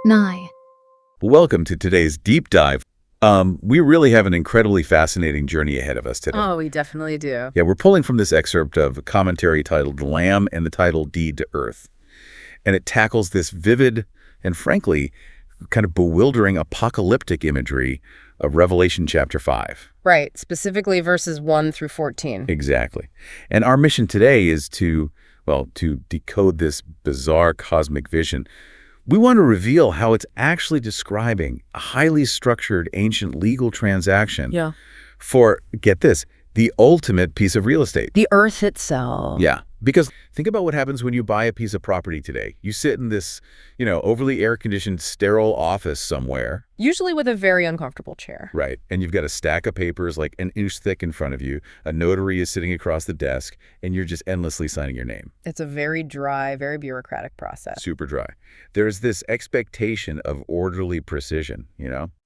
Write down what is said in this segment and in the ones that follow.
Nye. Welcome to today's deep dive. We really have an incredibly fascinating journey ahead of us today. Oh, we definitely do. Yeah, we're pulling from this excerpt of a commentary titled Lamb and the Title Deed to Earth. And it tackles this vivid and frankly kind of bewildering apocalyptic imagery of Revelation chapter 5. Right, specifically verses 1 through 14. Exactly. And our mission today is to decode this bizarre cosmic vision. We want to reveal how it's actually describing a highly structured ancient legal transaction for, get this, the ultimate piece of real estate. The earth itself. Yeah, because think about what happens when you buy a piece of property today. You sit in this, overly air-conditioned, sterile office somewhere. Usually with a very uncomfortable chair. Right, and you've got a stack of papers like an inch thick in front of you. A notary is sitting across the desk, and you're just endlessly signing your name. It's a very dry, very bureaucratic process. Super dry. There's this expectation of orderly precision,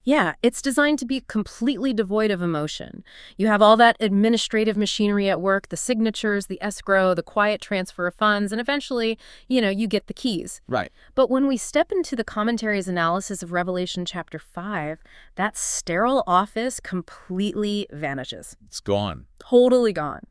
Yeah, it's designed to be completely devoid of emotion. You have all that administrative machinery at work, the signatures, the escrow, the quiet transfer of funds, and eventually, you get the keys. Right. But when we step into the commentary's analysis of Revelation chapter 5, that sterile office completely vanishes. It's gone. Totally gone.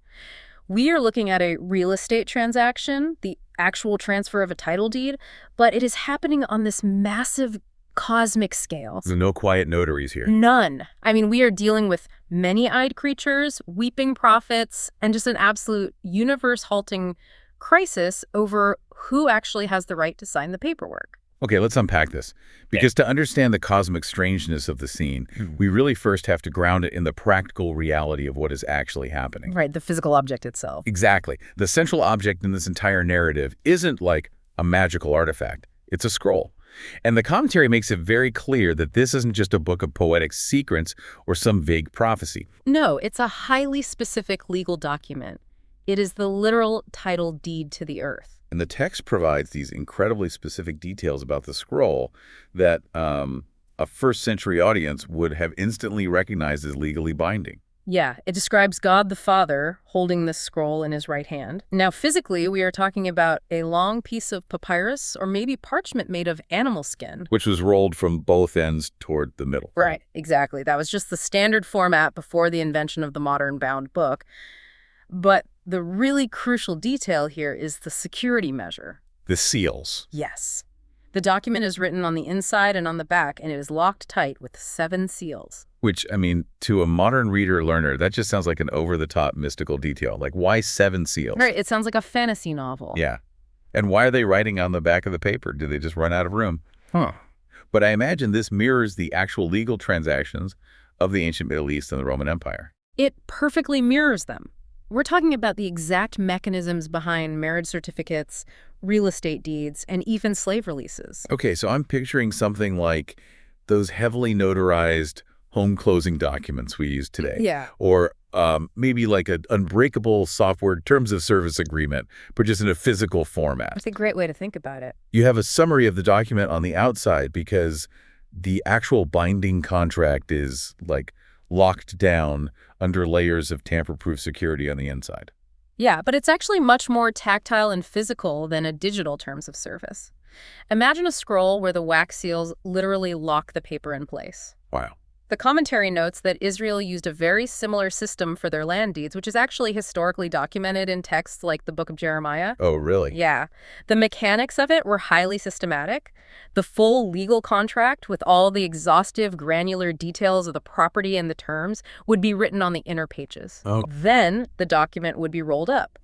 We are looking at a real estate transaction, the actual transfer of a title deed, but it is happening on this massive cosmic scale. There's no quiet notaries here. None. I mean, we are dealing with many-eyed creatures, weeping prophets, and just an absolute universe-halting crisis over who actually has the right to sign the paperwork. Okay, let's unpack this. Because to understand the cosmic strangeness of the scene, we really first have to ground it in the practical reality of what is actually happening. Right, the physical object itself. Exactly. The central object in this entire narrative isn't like a magical artifact. It's a scroll. And the commentary makes it very clear that this isn't just a book of poetic secrets or some vague prophecy. No, it's a highly specific legal document. It is the literal title deed to the earth. And the text provides these incredibly specific details about the scroll that a first-century audience would have instantly recognized as legally binding. Yeah, it describes God the Father holding this scroll in his right hand. Now, physically, we are talking about a long piece of papyrus or maybe parchment made of animal skin. Which was rolled from both ends toward the middle. Right, exactly. That was just the standard format before the invention of the modern bound book. But the really crucial detail here is the security measure. The seals. Yes. The document is written on the inside and on the back, and it is locked tight with 7 seals. Which, to a modern reader-learner, that just sounds like an over-the-top mystical detail. Like, why 7 seals? Right, it sounds like a fantasy novel. Yeah. And why are they writing on the back of the paper? Do they just run out of room? Huh. But I imagine this mirrors the actual legal transactions of the ancient Middle East and the Roman Empire. It perfectly mirrors them. We're talking about the exact mechanisms behind marriage certificates, real estate deeds, and even slave releases. Okay, so I'm picturing something like those heavily notarized home closing documents we use today. Yeah. Or maybe like an unbreakable software terms of service agreement, but just in a physical format. That's a great way to think about it. You have a summary of the document on the outside because the actual binding contract is like locked down under layers of tamper-proof security on the inside. Yeah, but it's actually much more tactile and physical than a digital terms of service. Imagine a scroll where the wax seals literally lock the paper in place. Wow. The commentary notes that Israel used a very similar system for their land deeds, which is actually historically documented in texts like the Book of Jeremiah. Oh, really? Yeah. The mechanics of it were highly systematic. The full legal contract with all the exhaustive, granular details of the property and the terms would be written on the inner pages. Oh. Then the document would be rolled up.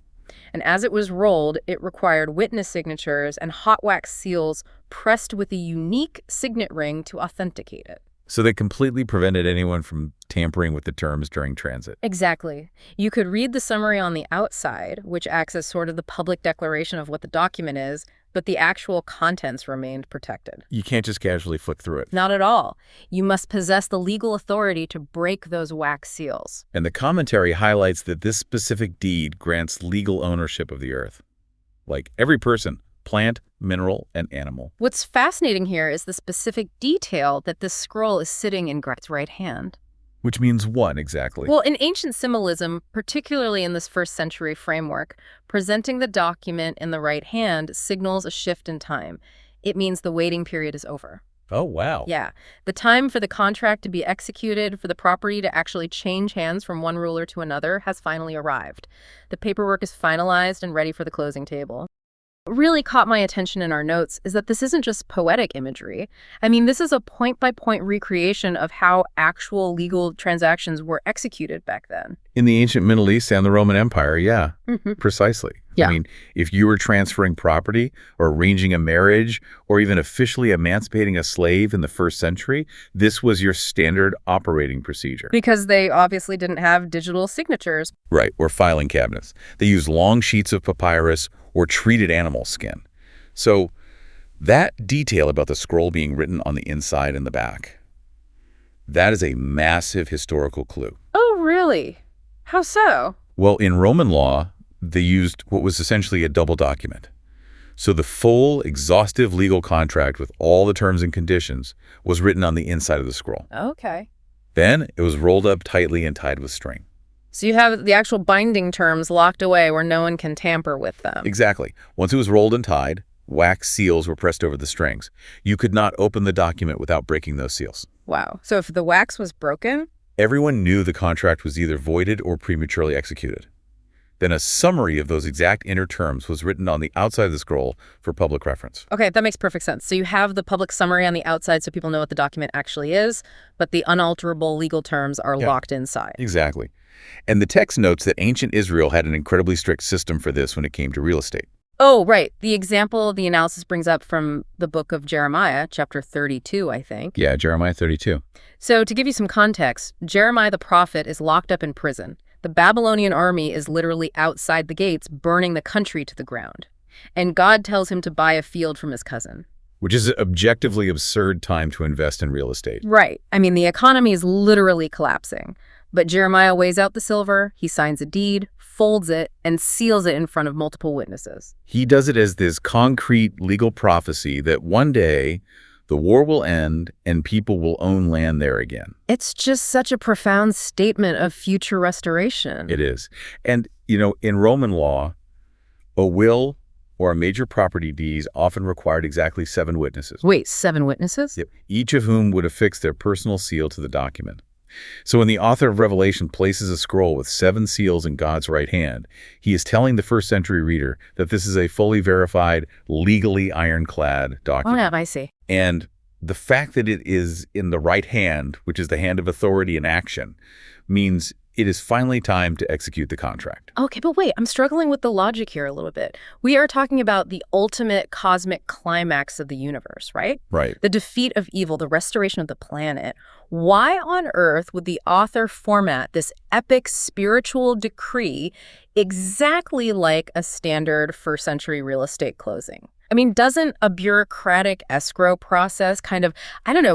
And as it was rolled, it required witness signatures and hot wax seals pressed with a unique signet ring to authenticate it. So they completely prevented anyone from tampering with the terms during transit. Exactly. You could read the summary on the outside, which acts as sort of the public declaration of what the document is, but the actual contents remained protected. You can't just casually flick through it. Not at all. You must possess the legal authority to break those wax seals. And the commentary highlights that this specific deed grants legal ownership of the earth. Like every person, plant, mineral, and animal. What's fascinating here is the specific detail that this scroll is sitting in God's right hand. Which means what exactly? Well, in ancient symbolism, particularly in this first century framework, presenting the document in the right hand signals a shift in time. It means the waiting period is over. Oh, wow. Yeah. The time for the contract to be executed, for the property to actually change hands from one ruler to another, has finally arrived. The paperwork is finalized and ready for the closing table. What really caught my attention in our notes is that this isn't just poetic imagery. I mean, this is a point-by-point recreation of how actual legal transactions were executed back then. In the ancient Middle East and the Roman Empire, yeah, Hmm. precisely. Yeah. I mean, if you were transferring property or arranging a marriage or even officially emancipating a slave in the first century, this was your standard operating procedure. Because they obviously didn't have digital signatures. Right, or filing cabinets. They used long sheets of papyrus or treated animal skin. So that detail about the scroll being written on the inside and the back, that is a massive historical clue. Oh, really? How so? Well, in Roman law, they used what was essentially a double document. So the full, exhaustive legal contract with all the terms and conditions was written on the inside of the scroll. Okay. Then it was rolled up tightly and tied with string. So you have the actual binding terms locked away where no one can tamper with them. Exactly. Once it was rolled and tied, wax seals were pressed over the strings. You could not open the document without breaking those seals. Wow. So if the wax was broken? Everyone knew the contract was either voided or prematurely executed. Then a summary of those exact inner terms was written on the outside of the scroll for public reference. Okay, that makes perfect sense. So you have the public summary on the outside so people know what the document actually is, but the unalterable legal terms are locked inside. Exactly. And the text notes that ancient Israel had an incredibly strict system for this when it came to real estate. Oh, right. The example the analysis brings up from the book of Jeremiah, chapter 32, I think. Yeah, Jeremiah 32. So to give you some context, Jeremiah the prophet is locked up in prison. The Babylonian army is literally outside the gates, burning the country to the ground. And God tells him to buy a field from his cousin. Which is an objectively absurd time to invest in real estate. Right. I mean, the economy is literally collapsing. But Jeremiah weighs out the silver, he signs a deed, folds it, and seals it in front of multiple witnesses. He does it as this concrete legal prophecy that one day the war will end and people will own land there again. It's just such a profound statement of future restoration. It is. And, in Roman law, a will or a major property deed often required exactly 7 witnesses. Wait, 7 witnesses? Yep. Each of whom would affix their personal seal to the document. So when the author of Revelation places a scroll with 7 seals in God's right hand, he is telling the first century reader that this is a fully verified, legally ironclad document. Oh, yeah, I see. And the fact that it is in the right hand, which is the hand of authority and action, means it is finally time to execute the contract. Okay, but wait, I'm struggling with the logic here a little bit. We are talking about the ultimate cosmic climax of the universe, right? Right. The defeat of evil, the restoration of the planet. Why on earth would the author format this epic spiritual decree exactly like a standard first century real estate closing? I mean, doesn't a bureaucratic escrow process kind of,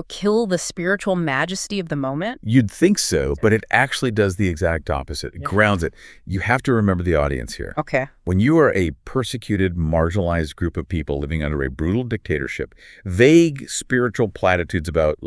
kill the spiritual majesty of the moment? You'd think so, but it actually does the exact opposite. It grounds it. You have to remember the audience here. Okay. When you are a persecuted, marginalized group of people living under a brutal dictatorship, vague spiritual platitudes about,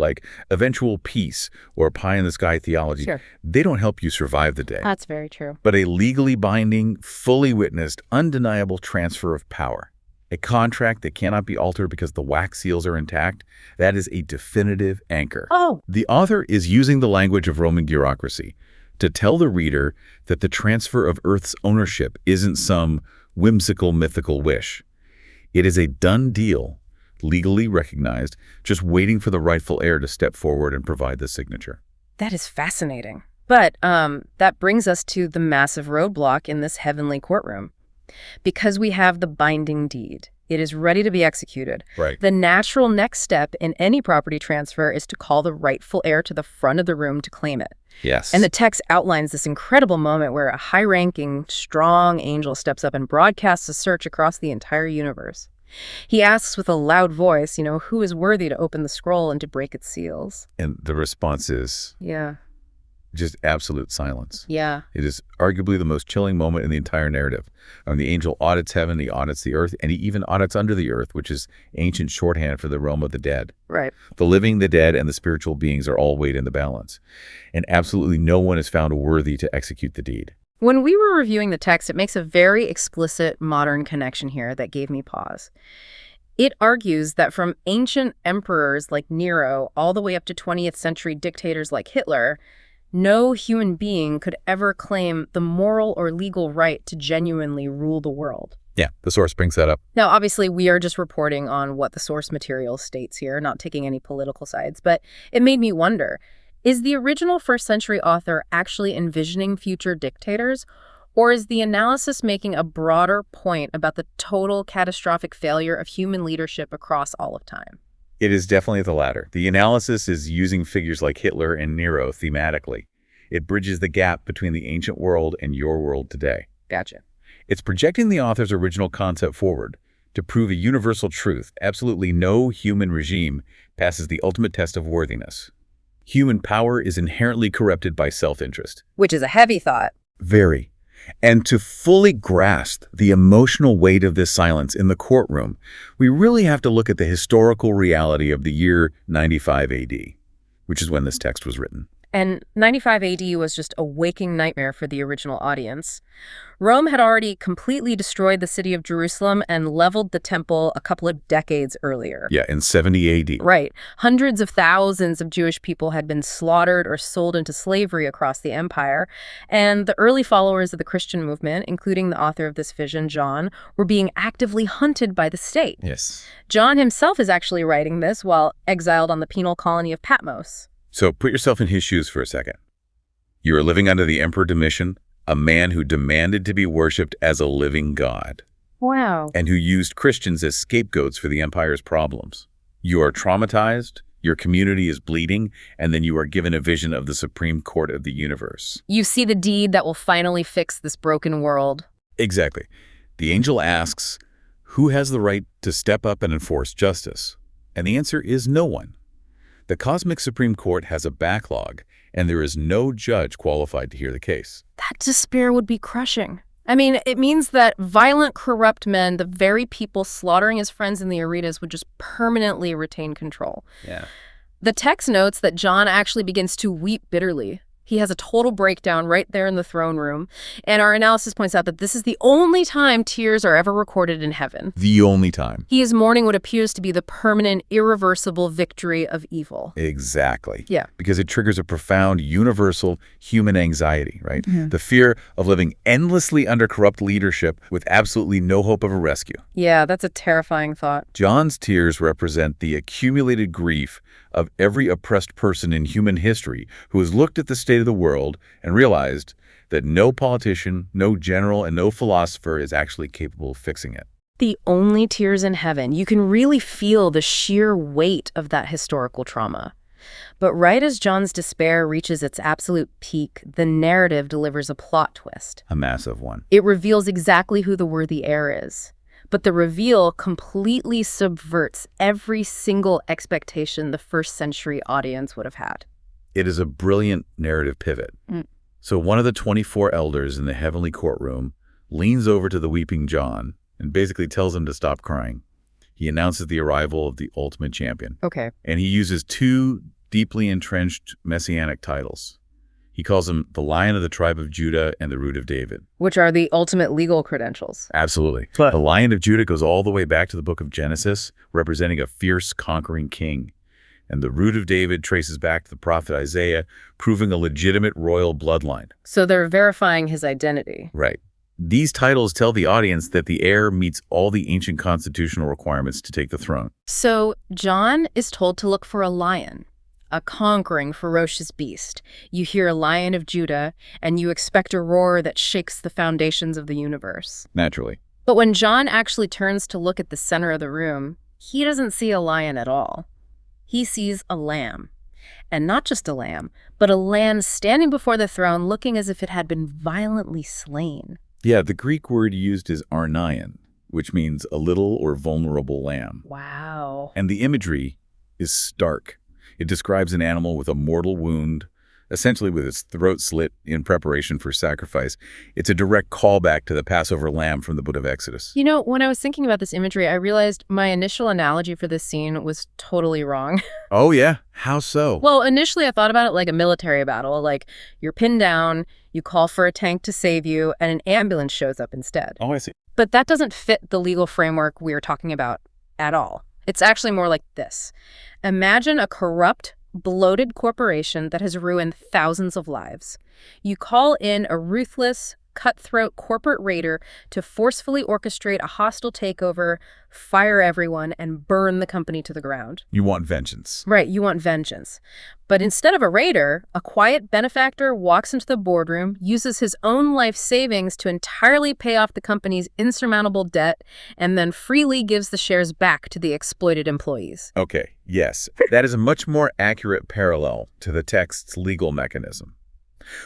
eventual peace or pie-in-the-sky theology, they don't help you survive the day. That's very true. But a legally binding, fully witnessed, undeniable transfer of power. A contract that cannot be altered because the wax seals are intact, that is a definitive anchor. Oh. The author is using the language of Roman bureaucracy to tell the reader that the transfer of Earth's ownership isn't some whimsical, mythical wish. It is a done deal, legally recognized, just waiting for the rightful heir to step forward and provide the signature. That is fascinating. But that brings us to the massive roadblock in this heavenly courtroom. Because we have the binding deed, it is ready to be executed. Right. The natural next step in any property transfer is to call the rightful heir to the front of the room to claim it. Yes. And the text outlines this incredible moment where a high-ranking, strong angel steps up and broadcasts a search across the entire universe. He asks with a loud voice, who is worthy to open the scroll and to break its seals? And the response is just absolute silence. Yeah. It is arguably the most chilling moment in the entire narrative. The angel audits heaven, he audits the earth, and he even audits under the earth, which is ancient shorthand for the realm of the dead. Right. The living, the dead, and the spiritual beings are all weighed in the balance. And absolutely no one is found worthy to execute the deed. When we were reviewing the text, it makes a very explicit modern connection here that gave me pause. It argues that from ancient emperors like Nero all the way up to 20th century dictators like Hitler, no human being could ever claim the moral or legal right to genuinely rule the world. Yeah, the source brings that up. Now, obviously, we are just reporting on what the source material states here, not taking any political sides, but it made me wonder, is the original first-century author actually envisioning future dictators, or is the analysis making a broader point about the total catastrophic failure of human leadership across all of time? It is definitely the latter. The analysis is using figures like Hitler and Nero thematically. It bridges the gap between the ancient world and your world today. Gotcha. It's projecting the author's original concept forward to prove a universal truth. Absolutely no human regime passes the ultimate test of worthiness. Human power is inherently corrupted by self-interest. Which is a heavy thought. Very. And to fully grasp the emotional weight of this silence in the courtroom, we really have to look at the historical reality of the year 95 AD, which is when this text was written. And 95 AD was just a waking nightmare for the original audience. Rome had already completely destroyed the city of Jerusalem and leveled the temple a couple of decades earlier. Yeah, in 70 AD. Right. Hundreds of thousands of Jewish people had been slaughtered or sold into slavery across the empire. And the early followers of the Christian movement, including the author of this vision, John, were being actively hunted by the state. Yes. John himself is actually writing this while exiled on the penal colony of Patmos. So put yourself in his shoes for a second. You are living under the Emperor Domitian, a man who demanded to be worshipped as a living god. Wow. And who used Christians as scapegoats for the empire's problems. You are traumatized, your community is bleeding, and then you are given a vision of the Supreme Court of the universe. You see the deed that will finally fix this broken world. Exactly. The angel asks, who has the right to step up and enforce justice? And the answer is no one. The cosmic Supreme Court has a backlog, and there is no judge qualified to hear the case. That despair would be crushing. I mean, it means that violent, corrupt men, the very people slaughtering his friends in the arenas, would just permanently retain control. Yeah. The text notes that John actually begins to weep bitterly. He has a total breakdown right there in the throne room. And our analysis points out that this is the only time tears are ever recorded in heaven. The only time. He is mourning what appears to be the permanent, irreversible victory of evil. Exactly. Yeah. Because it triggers a profound, universal human anxiety, right? Yeah. The fear of living endlessly under corrupt leadership with absolutely no hope of a rescue. Yeah, that's a terrifying thought. John's tears represent the accumulated grief of every oppressed person in human history who has looked at the state of the world and realized that no politician, no general, and no philosopher is actually capable of fixing it. The only tears in heaven. You can really feel the sheer weight of that historical trauma. But right as John's despair reaches its absolute peak, the narrative delivers a plot twist. A massive one. It reveals exactly who the worthy heir is. But the reveal completely subverts every single expectation the first century audience would have had. It is a brilliant narrative pivot. So one of the 24 elders in the heavenly courtroom leans over to the weeping John and basically tells him to stop crying. He announces the arrival of the ultimate champion. Okay. And he uses two deeply entrenched messianic titles. He calls him the Lion of the tribe of Judah and the Root of David. Which are the ultimate legal credentials. Absolutely. The Lion of Judah goes all the way back to the book of Genesis, representing a fierce, conquering king. And the Root of David traces back to the prophet Isaiah, proving a legitimate royal bloodline. So they're verifying his identity. Right. These titles tell the audience that the heir meets all the ancient constitutional requirements to take the throne. So John is told to look for a lion. A conquering, ferocious beast. You hear a Lion of Judah, and you expect a roar that shakes the foundations of the universe. Naturally. But when John actually turns to look at the center of the room, he doesn't see a lion at all. He sees a lamb. And not just a lamb, but a lamb standing before the throne looking as if it had been violently slain. Yeah, the Greek word used is arnion, which means a little or vulnerable lamb. Wow. And the imagery is stark. It describes an animal with a mortal wound, essentially with its throat slit in preparation for sacrifice. It's a direct callback to the Passover lamb from the book of Exodus. You know, when I was thinking about this imagery, I realized my initial analogy for this scene was totally wrong. Oh, yeah? How so? Well, initially I thought about it like a military battle. Like, you're pinned down, you call for a tank to save you, and an ambulance shows up instead. Oh, I see. But that doesn't fit the legal framework we are talking about at all. It's actually more like this. Imagine a corrupt, bloated corporation that has ruined thousands of lives. You call in a ruthless, cutthroat corporate raider to forcefully orchestrate a hostile takeover, fire everyone, and burn the company to the ground. You want vengeance. Right, you want vengeance. But instead of a raider, a quiet benefactor walks into the boardroom, uses his own life savings to entirely pay off the company's insurmountable debt, and then freely gives the shares back to the exploited employees. Okay, yes, that is a much more accurate parallel to the text's legal mechanism.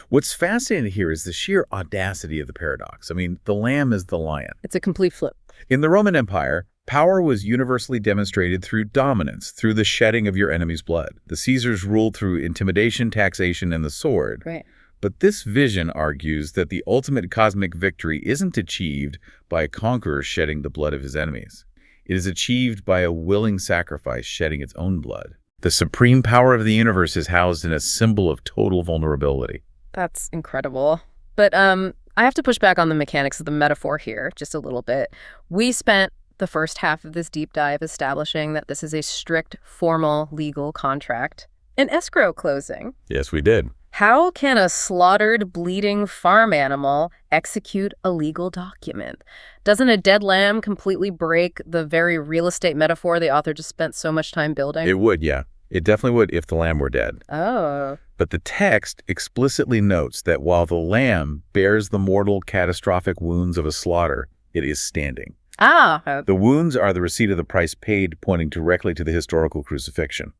What's fascinating here is the sheer audacity of the paradox. I mean, the lamb is the lion. It's a complete flip. In the Roman Empire, power was universally demonstrated through dominance, through the shedding of your enemy's blood. The Caesars ruled through intimidation, taxation, and the sword. Right. But this vision argues that the ultimate cosmic victory isn't achieved by a conqueror shedding the blood of his enemies. It is achieved by a willing sacrifice shedding its own blood. The supreme power of the universe is housed in a symbol of total vulnerability. That's incredible. But I have to push back on the mechanics of the metaphor here just a little bit. We spent the first half of this deep dive establishing that this is a strict, formal, legal contract. An escrow closing. Yes, we did. How can a slaughtered, bleeding farm animal execute a legal document? Doesn't a dead lamb completely break the very real estate metaphor the author just spent so much time building? It would, yeah. It definitely would if the lamb were dead. Oh. But the text explicitly notes that while the lamb bears the mortal, catastrophic wounds of a slaughter, it is standing. Ah. The wounds are the receipt of the price paid, pointing directly to the historical crucifixion.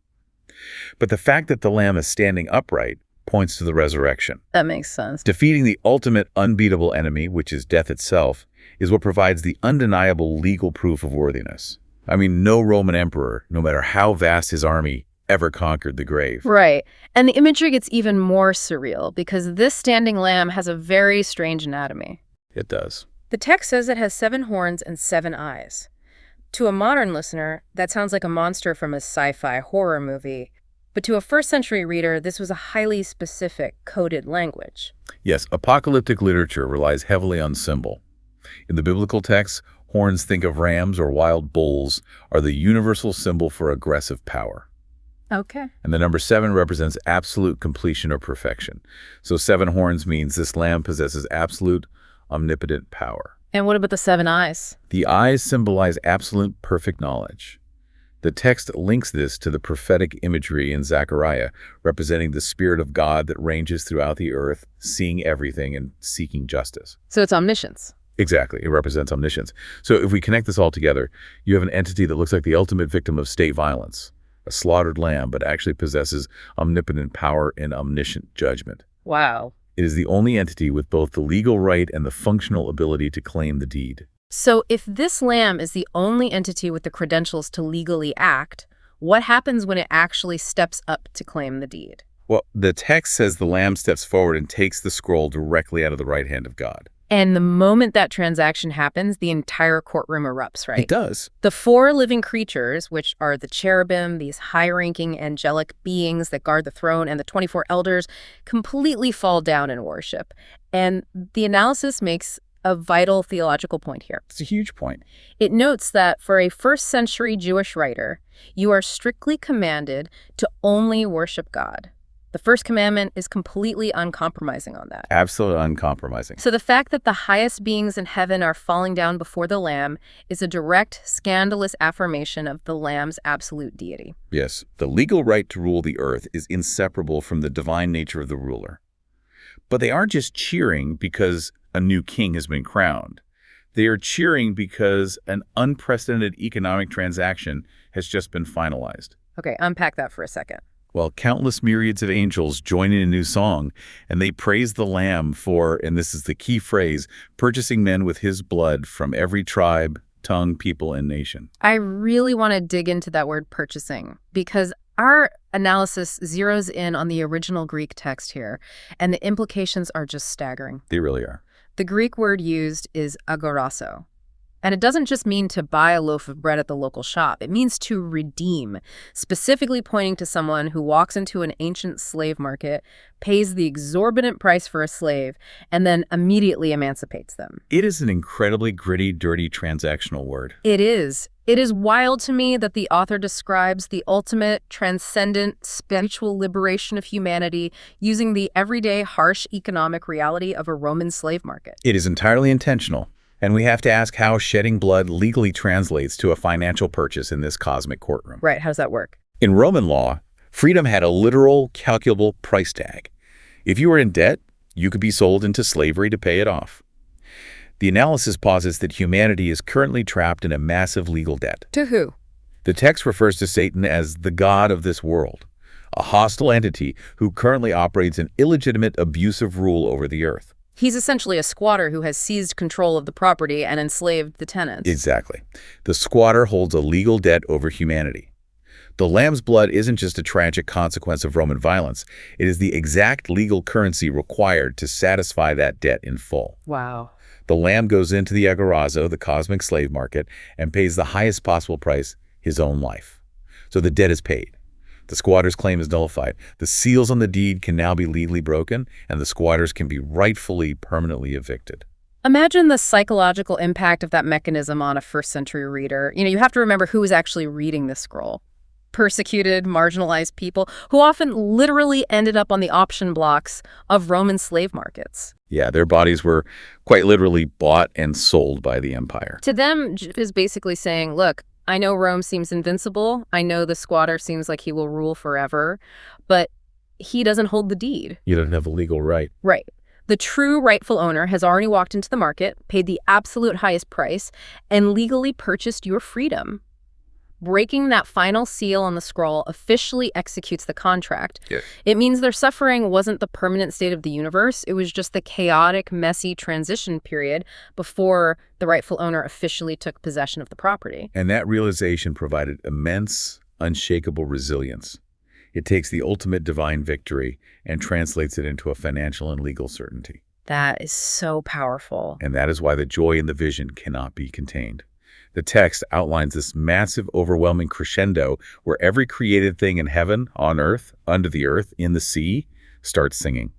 But the fact that the lamb is standing upright points to the resurrection. That makes sense. Defeating the ultimate unbeatable enemy, which is death itself, is what provides the undeniable legal proof of worthiness. I mean, no Roman emperor, no matter how vast his army, ever conquered the grave. Right. And the imagery gets even more surreal because this standing lamb has a very strange anatomy. It does. The text says it has 7 horns and 7 eyes. To a modern listener, that sounds like a monster from a sci-fi horror movie. But to a first-century reader, this was a highly specific, coded language. Yes, apocalyptic literature relies heavily on symbol. In the biblical texts, horns, think of rams or wild bulls, are the universal symbol for aggressive power. Okay. And the number 7 represents absolute completion or perfection. So 7 horns means this lamb possesses absolute, omnipotent power. And what about the 7 eyes? The eyes symbolize absolute, perfect knowledge. The text links this to the prophetic imagery in Zechariah, representing the Spirit of God that ranges throughout the earth, seeing everything and seeking justice. So it's omniscience. Exactly. It represents omniscience. So if we connect this all together, you have an entity that looks like the ultimate victim of state violence, a slaughtered lamb, but actually possesses omnipotent power and omniscient judgment. Wow. It is the only entity with both the legal right and the functional ability to claim the deed. So if this lamb is the only entity with the credentials to legally act, what happens when it actually steps up to claim the deed? Well, the text says the lamb steps forward and takes the scroll directly out of the right hand of God. And the moment that transaction happens, the entire courtroom erupts, right? It does. The 4 living creatures, which are the cherubim, these high-ranking angelic beings that guard the throne, and the 24 elders, completely fall down in worship. And the analysis makes a vital theological point here. It's a huge point. It notes that for a first-century Jewish writer, you are strictly commanded to only worship God. The first commandment is completely uncompromising on that. Absolutely uncompromising. So the fact that the highest beings in heaven are falling down before the Lamb is a direct, scandalous affirmation of the Lamb's absolute deity. Yes, the legal right to rule the earth is inseparable from the divine nature of the ruler. But they aren't just cheering because a new king has been crowned. They are cheering because an unprecedented economic transaction has just been finalized. Okay, unpack that for a second. Well, countless myriads of angels join in a new song, and they praise the Lamb for, and this is the key phrase, purchasing men with his blood from every tribe, tongue, people, and nation. I really want to dig into that word purchasing, because our analysis zeroes in on the original Greek text here, and the implications are just staggering. They really are. The Greek word used is agorazo. And it doesn't just mean to buy a loaf of bread at the local shop. It means to redeem, specifically pointing to someone who walks into an ancient slave market, pays the exorbitant price for a slave, and then immediately emancipates them. It is an incredibly gritty, dirty transactional word. It is. It is wild to me that the author describes the ultimate, transcendent, spiritual liberation of humanity using the everyday, harsh economic reality of a Roman slave market. It is entirely intentional. And we have to ask how shedding blood legally translates to a financial purchase in this cosmic courtroom. Right, how does that work? In Roman law, freedom had a literal, calculable price tag. If you were in debt, you could be sold into slavery to pay it off. The analysis posits that humanity is currently trapped in a massive legal debt. To who? The text refers to Satan as the god of this world, a hostile entity who currently operates an illegitimate, abusive rule over the earth. He's essentially a squatter who has seized control of the property and enslaved the tenants. Exactly. The squatter holds a legal debt over humanity. The lamb's blood isn't just a tragic consequence of Roman violence. It is the exact legal currency required to satisfy that debt in full. Wow. The lamb goes into the agorazo, the cosmic slave market, and pays the highest possible price, his own life. So the debt is paid. The squatter's claim is nullified. The seals on the deed can now be legally broken, and the squatters can be rightfully, permanently evicted. Imagine the psychological impact of that mechanism on a first-century reader. You have to remember who is actually reading this scroll. Persecuted, marginalized people who often literally ended up on the option blocks of Roman slave markets. Yeah, their bodies were quite literally bought and sold by the empire. To them, is basically saying, look, I know Rome seems invincible. I know the squatter seems like he will rule forever, but he doesn't hold the deed. You don't have a legal right. Right. The true rightful owner has already walked into the market, paid the absolute highest price, and legally purchased your freedom. Breaking that final seal on the scroll officially executes the contract. Yes. It means their suffering wasn't the permanent state of the universe. It was just the chaotic, messy transition period before the rightful owner officially took possession of the property. And that realization provided immense, unshakable resilience. It takes the ultimate divine victory and translates it into a financial and legal certainty. That is so powerful. And that is why the joy in the vision cannot be contained. The text outlines this massive, overwhelming crescendo where every created thing in heaven, on earth, under the earth, in the sea, starts singing.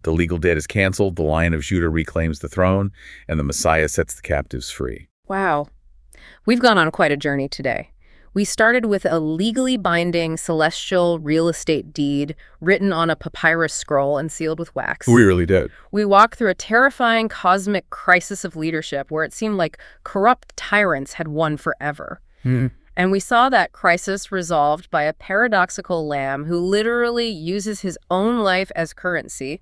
The legal debt is canceled, the Lion of Judah reclaims the throne, and the Messiah sets the captives free. Wow. We've gone on quite a journey today. We started with a legally binding celestial real estate deed written on a papyrus scroll and sealed with wax. We really did. We walked through a terrifying cosmic crisis of leadership where it seemed like corrupt tyrants had won forever. And we saw that crisis resolved by a paradoxical lamb who literally uses his own life as currency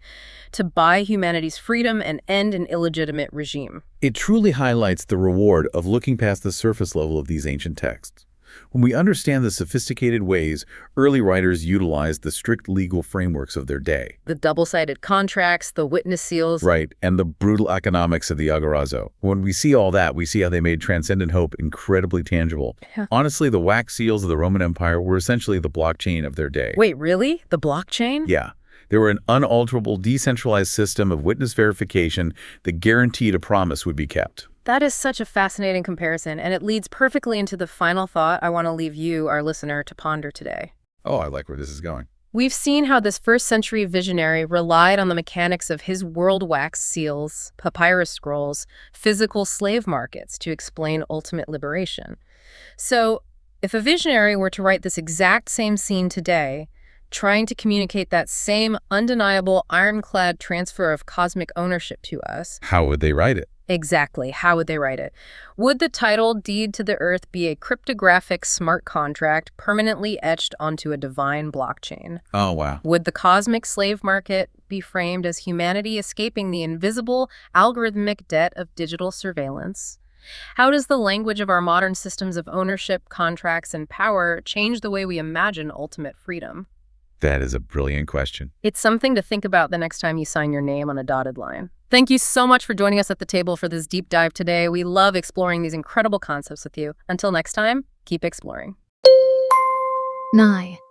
to buy humanity's freedom and end an illegitimate regime. It truly highlights the reward of looking past the surface level of these ancient texts. When we understand the sophisticated ways early writers utilized the strict legal frameworks of their day. The double-sided contracts, the witness seals. Right, and the brutal economics of the agorazo. When we see all that, we see how they made transcendent hope incredibly tangible. Yeah. Honestly, the wax seals of the Roman Empire were essentially the blockchain of their day. Wait, really? The blockchain? Yeah. They were an unalterable, decentralized system of witness verification that guaranteed a promise would be kept. That is such a fascinating comparison, and it leads perfectly into the final thought I want to leave you, our listener, to ponder today. Oh, I like where this is going. We've seen how this first-century visionary relied on the mechanics of his world wax seals, papyrus scrolls, physical slave markets to explain ultimate liberation. So, if a visionary were to write this exact same scene today, trying to communicate that same undeniable ironclad transfer of cosmic ownership to us, How would they write it? exactly, how would they write it? Would the title Deed to the Earth be a cryptographic smart contract permanently etched onto a divine blockchain? Oh, wow. Would the cosmic slave market be framed as humanity escaping the invisible algorithmic debt of digital surveillance? How does the language of our modern systems of ownership, contracts, and power change the way we imagine ultimate freedom? That is a brilliant question. It's something to think about the next time you sign your name on a dotted line. Thank you so much for joining us at the table for this deep dive today. We love exploring these incredible concepts with you. Until next time, keep exploring. 9.